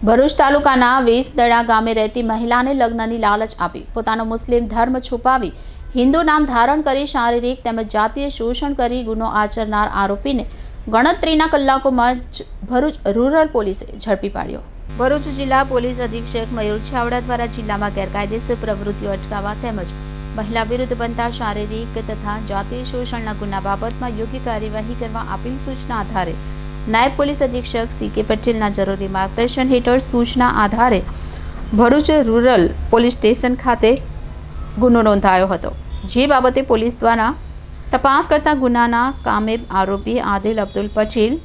ભરૂચ તાલુકાના વેસદડા ગામે રહેતી મહિલાને લગ્નની લાલચ આપી પોતાનો મુસ્લિમ ધર્મ છુપાવી હિન્દુ નામ ધારણ કરી શારીરિક તેમજ જાતીય શોષણ કરી ગુનો આચરનાર આરોપીને ગણતરીના કલાકોમાં જ ભરૂચ રૂરલ પોલીસે ઝડપી પાડ્યો। ભરૂચ જિલ્લા પોલીસ અધિક્ષક મયુર છાવડા દ્વારા જિલ્લામાં ગેરકાયદેસર પ્રવૃત્તિઓ અટકાવવા તેમજ મહિલા વિરુદ્ધ બનતા શારીરિક તથા જાતીય શોષણના ગુના બાબતમાં યોગ્ય કાર્યવાહી કરવા આપેલ સૂચના આધારે નાયબ પોલીસ અધિક્ષક સી.કે. પટેલના જરૂરી માર્ગદર્શન હેઠળ સૂચના આધારે ભરૂચ રૂરલ પોલીસ સ્ટેશન ખાતે ગુનો નોંધાયો હતો, જે બાબતે પોલીસ દ્વારા તપાસ કરતા ગુનાના કામેબ આરોપી આદિલ અબ્દુલ પટેલ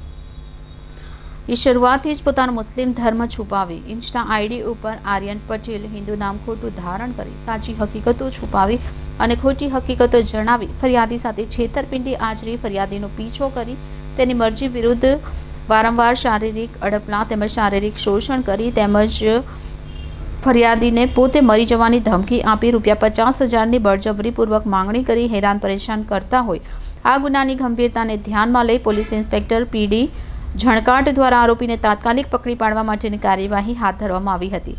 એ શરૂઆતથી જ પોતાનો મુસ્લિમ ધર્મ છુપાવી ઇન્સ્ટા આઈડી ઉપર આર્યન પટેલ હિન્દુ નામ ખોટું ધારણ કરી સાચી હકીકતો છુપાવી અને ખોટી હકીકતો જણાવી ફરિયાદી સાથે છેતરપિંડી આચરી ફરિયાદીનો પીછો કરી તેની મરજી વિરુદ્ધ વારંવાર શારીરિક અડપલા તેમજ શારીરિક શોષણ કરી તેમજ ફરિયાદીને પોતે મરી જવાની ધમકી આપી ₹50,000ની બળજબરીપૂર્વક માંગણી કરી હેરાન પરેશાન કરતા હોય આ ગુનાની ગંભીરતાને ધ્યાનમાં લઈ પોલીસ ઇન્સ્પેક્ટર પી.ડી. ઝણકાટ દ્વારા આરોપીને તાત્કાલિક પકડી પાડવા માટેની કાર્યવાહી હાથ ધરવામાં આવી હતી,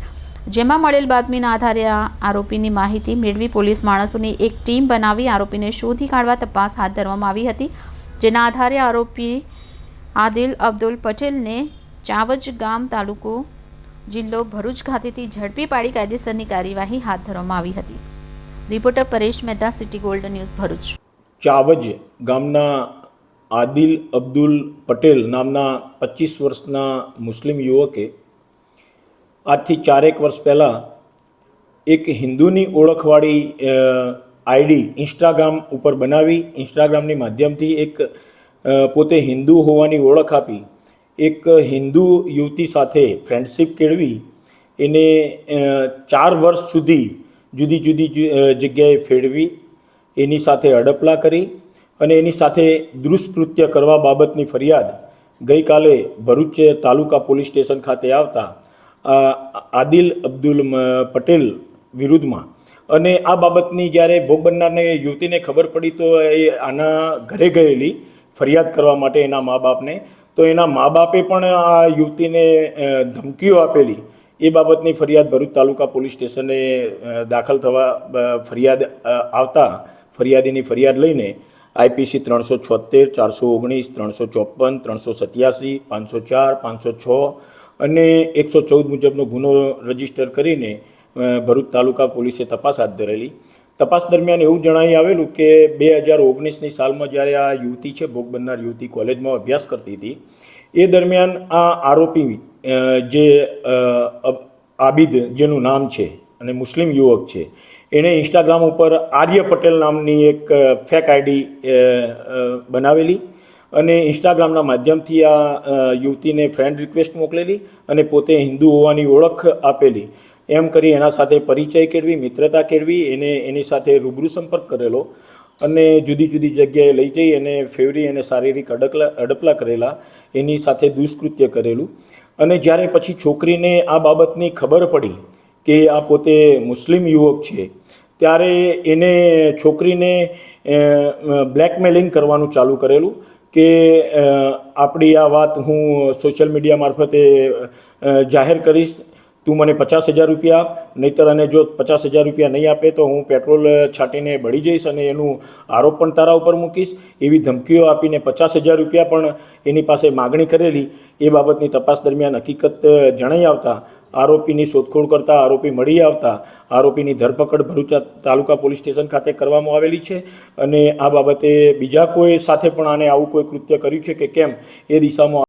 જેમાં મળેલ બાતમીના આધારે આરોપીની માહિતી મેળવી પોલીસ માણસોની એક ટીમ બનાવી આરોપીને શોધી કાઢવા તપાસ હાથ ધરવામાં આવી હતી, જેના આધારે આરોપી આદિલ અબ્દુલ પટેલને ચાવજ ગામ તાલુકો જિલ્લો ભરૂચ ખાતેથી ઝડપી પાડી કાયદેસરની કાર્યવાહી હાથ ધરવામાં આવી હતી। Reporter Paresh Mehta, city gold news, Bharuch. Chavaj ગામના આદિલ અબ્દુલ પટેલ નામના 25 વર્ષના મુસ્લિમ યુવકે આજથી 4 વર્ષ પહેલાં એક હિન્દુની ઓળખવાળી આઈડી ઇન્સ્ટાગ્રામ ઉપર બનાવી ઇન્સ્ટાગ્રામની માધ્યમથી એક પોતે હિન્દુ હોવાની ઓળખ આપી એક હિન્દુ યુવતી સાથે ફ્રેન્ડશિપ કેળવી એને 4 વર્ષ સુધી જુદી જુદી જગ્યાએ ફેરવી એની સાથે અડપલા કરી અને એની સાથે દુષ્કૃત્ય કરવા બાબતની ફરિયાદ ગઈકાલે ભરૂચ તાલુકા પોલીસ સ્ટેશન ખાતે આવતા આદિલ અબ્દુલ પટેલ વિરુદ્ધમાં અને આ બાબતની જ્યારે ભોગ બનનારને યુવતીને ખબર પડી તો એ આના ઘરે ગયેલી ફરિયાદ કરવા માટે એના મા બાપને, તો એના મા બાપે પણ આ યુવતીને ધમકીઓ આપેલી એ બાબતની ફરિયાદ ભરૂચ તાલુકા પોલીસ સ્ટેશને દાખલ થવા ફરિયાદ આવતા ફરિયાદીની ફરિયાદ લઈને આઈપીસી 376, 419, 354, 387, 504, 506 અને 114 મુજબનો ગુનો રજીસ્ટર કરીને ભરૂચ તાલુકા પોલીસે તપાસ હાથ ધરેલી। તપાસ દરમિયાન એવું જણાવી આવેલું કે 2019ની સાલમાં જ્યારે આ યુવતી છે ભોગ બનનાર યુવતી કોલેજમાં અભ્યાસ કરતી હતી એ દરમિયાન આ આરોપી જે આબિદ જેનું નામ છે અને મુસ્લિમ યુવક છે એણે ઇન્સ્ટાગ્રામ ઉપર આર્ય પટેલ નામની એક ફેક આઈડી બનાવેલી અને ઇન્સ્ટાગ્રામના માધ્યમથી આ યુવતીને ફ્રેન્ડ રિક્વેસ્ટ મોકલેલી અને પોતે હિન્દુ હોવાની ઓળખ આપેલી એમ કરી એના સાથે પરિચય કેળવી મિત્રતા કેળવી એને એની સાથે રૂબરૂ સંપર્ક કરેલો અને જુદી જુદી જગ્યાએ લઈ જઈ એને ફેવરી અને શારીરિક અડપલા કરેલા, એની સાથે દુષ્કૃત્ય કરેલું અને જ્યારે પછી છોકરીને આ બાબતની ખબર પડી કે આ પોતે મુસ્લિમ યુવક છે ત્યારે એને છોકરીને બ્લેકમેલિંગ કરવાનું ચાલુ કરેલું કે આપણી આ વાત હું સોશિયલ મીડિયા મારફતે જાહેર કરીશ, તું મને ₹50,000 આપ, નહીંતર અને જો ₹50,000 નહીં આપે તો હું પેટ્રોલ છાંટીને બળી જઈશ અને એનું આરોપ પણ તારા ઉપર મૂકીશ, એવી ધમકીઓ આપીને ₹50,000 પણ એની પાસે માગણી કરેલી। એ બાબતની તપાસ દરમિયાન હકીકત જણાઈ આવતા આરોપીની શોધખોળ કરતા આરોપી મળી આવતા આરોપીની ધરપકડ ભરૂચ તાલુકા પોલીસ સ્ટેશન ખાતે કરવામાં આવેલી છે અને આ બાબતે બીજા કોઈ સાથે પણ આને આવું કોઈ કૃત્ય કર્યું છે કે કેમ એ દિશામાં